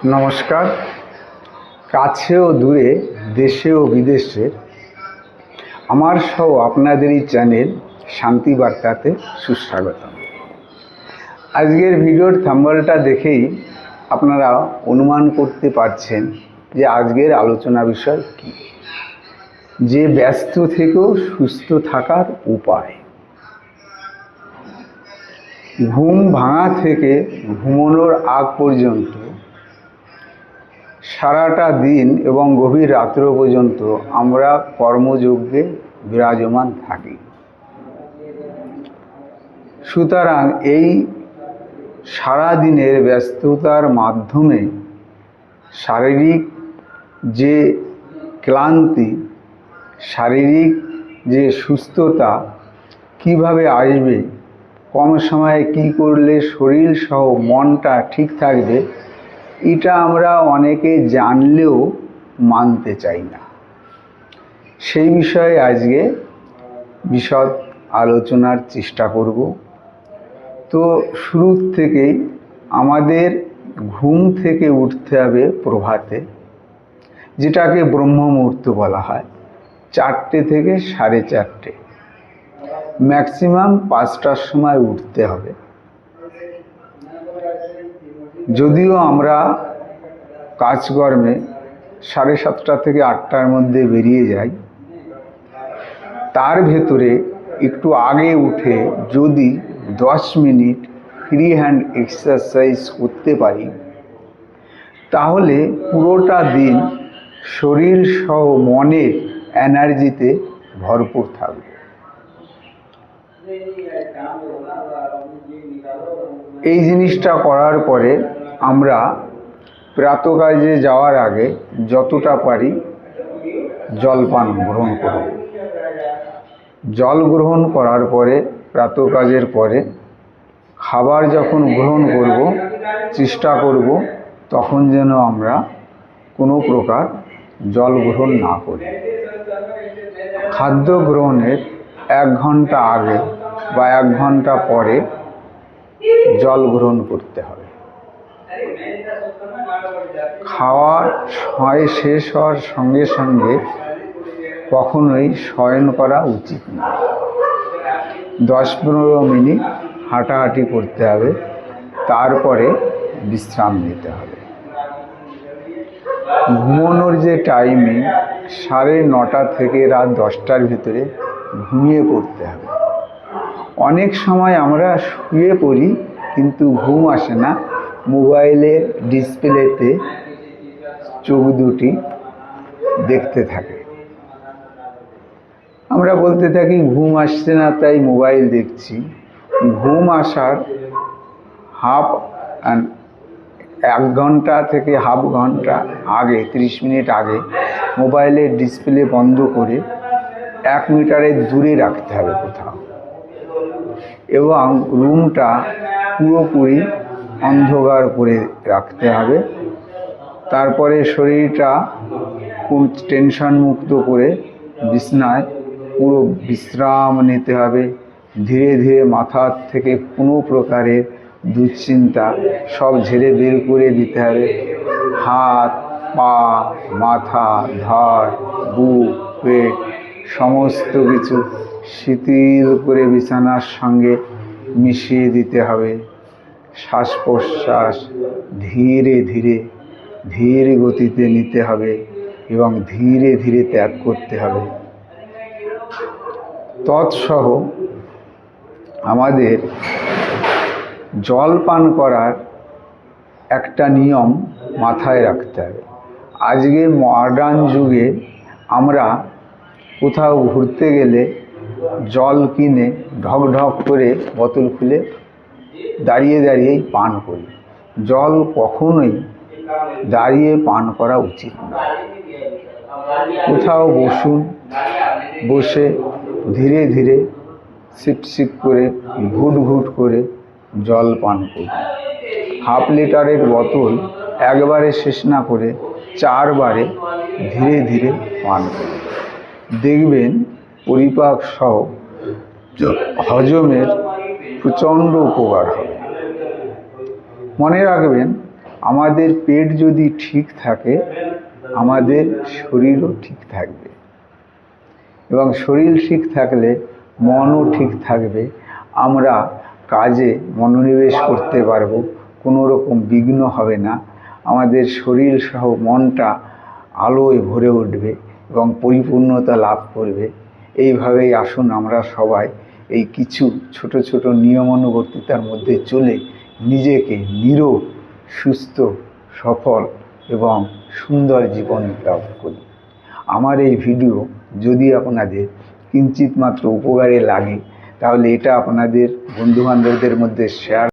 নমস্কার। কাছে ও দূরে, দেশে ও বিদেশে আমার সহ আপনাদের এই চ্যানেল শান্তি বার্তাতে সুস্বাগত। আজকের ভিডিওর থাম্বনেলটা দেখেই আপনারা অনুমান করতে পারছেন যে আজকের আলোচনা বিষয় কী। যে ব্যস্ত থেকেও সুস্থ থাকার উপায়। ঘুম ভাঙা থেকে ঘুমানোর আগ পর্যন্ত সারাটা দিন এবং গভীর রাত্র পর্যন্ত আমরা কর্মযজ্ঞে বিরাজমান থাকি। সুতরাং এই সারাদিনের ব্যস্ততার মাধ্যমে শারীরিক যে ক্লান্তি, শারীরিক যে সুস্থতা কিভাবে আসবে, কম সময়ে কি করলে শরীর সহ মনটা ঠিক থাকবে, এটা আমরা অনেকে জানলেও মানতে চাই না। সেই বিষয়ে আজকে বিশদ আলোচনার চেষ্টা করব। তো শুরু থেকেই আমাদের ঘুম থেকে উঠতে হবে প্রভাতে, যেটাকে ব্রহ্ম মুহূর্ত বলা হয়। 4টে থেকে 4:30, ম্যাক্সিমাম 5টার সময় উঠতে হবে। যদিও আমরা কাজকর্মে 7:30 থেকে 8টার মধ্যে বেরিয়ে যাই, তার ভেতরে একটু আগে উঠে যদি 10 মিনিট ফ্রি হ্যান্ড এক্সারসাইজ করতে পারি, তাহলে পুরোটা দিন শরীর সহ মনের এনার্জিতে ভরপুর থাকবে। এই জিনিসটা করার পরে আমরা প্রাতঃকাজে যাওয়ার আগে যতটা পারি জলপান গ্রহণ করব। জল গ্রহণ করার পরে প্রাতঃকাজের পরে খাবার যখন গ্রহণ করব, চেষ্টা করব তখন যেন আমরা কোনো প্রকার জল গ্রহণ না করি। খাদ্য গ্রহণের 1 ঘন্টা আগে বা 1 ঘন্টা পরে জল গ্রহণ করতে হবে। খাওয়ার শেষ হওয়ার সঙ্গে সঙ্গে কখনোই শয়ন করা উচিত না। 10-15 মিনিট হাঁটাহাঁটি করতে হবে, তারপরে বিশ্রাম নিতে হবে। ঘুমানোর যে টাইমিং, 9:30 থেকে রাত 10টার ভিতরে ঘুমিয়ে পড়তে হবে। অনেক সময় আমরা শুয়ে পড়ি কিন্তু ঘুম আসে না, মোবাইলের ডিসপ্লেতে চোখ দুটি দেখতে থাকে। আমরা বলতে থাকি ঘুম আসছে না তাই মোবাইল দেখছি। ঘুম আসার 1 ঘন্টা থেকে হাফ ঘন্টা আগে, 30 মিনিট আগে মোবাইলের ডিসপ্লে বন্ধ করে 1 মিটারের দূরে রাখতে হবে কোথাও, এবং রুমটা পুরোপুরি অন্ধকার করে রাখতে হবে। তারপরে শরীরটা টেনশন মুক্ত করে বিছনায় পুরো বিশ্রাম নিতে হবে। ধীরে ধীরে মাথার থেকে কোনো প্রকারের দুশ্চিন্তা সব ঝেড়ে বের করে দিতে হবে। হাত, পা, মাথা, ধড়, বুক, পেট সমস্ত কিছু শিথিল করে বিছানার সঙ্গে মিশিয়ে দিতে হবে। শ্বাস প্রশ্বাস ধীরে ধীরে ধীর গতিতে নিতে হবে এবং ধীরে ধীরে ত্যাগ করতে হবে। তৎসহ আমাদের জল পান করার একটা নিয়ম মাথায় রাখতে হবে। আজকে মডার্ন যুগে আমরা কোথাও ঘুরতে গেলে জল কিনে ঢক ঢক করে বোতল খুলে দাঁড়িয়ে দাঁড়িয়েই পান করি। জল কখনোই দাঁড়িয়ে পান করা উচিত না। কোথাও বসুন, বসে ধীরে ধীরে সিপ সিপ করে ঘুট ঘুট করে জল পান করুন। হাফ লিটারের বোতল একবারে শেষ না করে 4 বারে ধীরে ধীরে পান করুন। দেখবেন পরিপাক সহ হজমের প্রচণ্ড উপকার হবে। মনে রাখবেন, আমাদের পেট যদি ঠিক থাকে আমাদের শরীরও ঠিক থাকবে, এবং শরীর ঠিক থাকলে মনও ঠিক থাকবে। আমরা কাজে মনোনিবেশ করতে পারবো, কোনো রকম বিঘ্ন হবে না। আমাদের শরীর সহ মনটা আলোয় ভরে উঠবে এবং পরিপূর্ণতা লাভ করবে। এইভাবেই আসুন আমরা সবাই এই কিছু ছোট ছোট নিয়মানুবর্তিতার মধ্যে চলে নিজেকে নিরোগ, সুস্থ, সফল এবং সুন্দর জীবন লাভ করি। আমার এই ভিডিও যদি আপনাদের কিঞ্চিৎ মাত্র উপকারে লাগে তাহলে এটা আপনাদের বন্ধুবান্ধবদের মধ্যে শেয়ার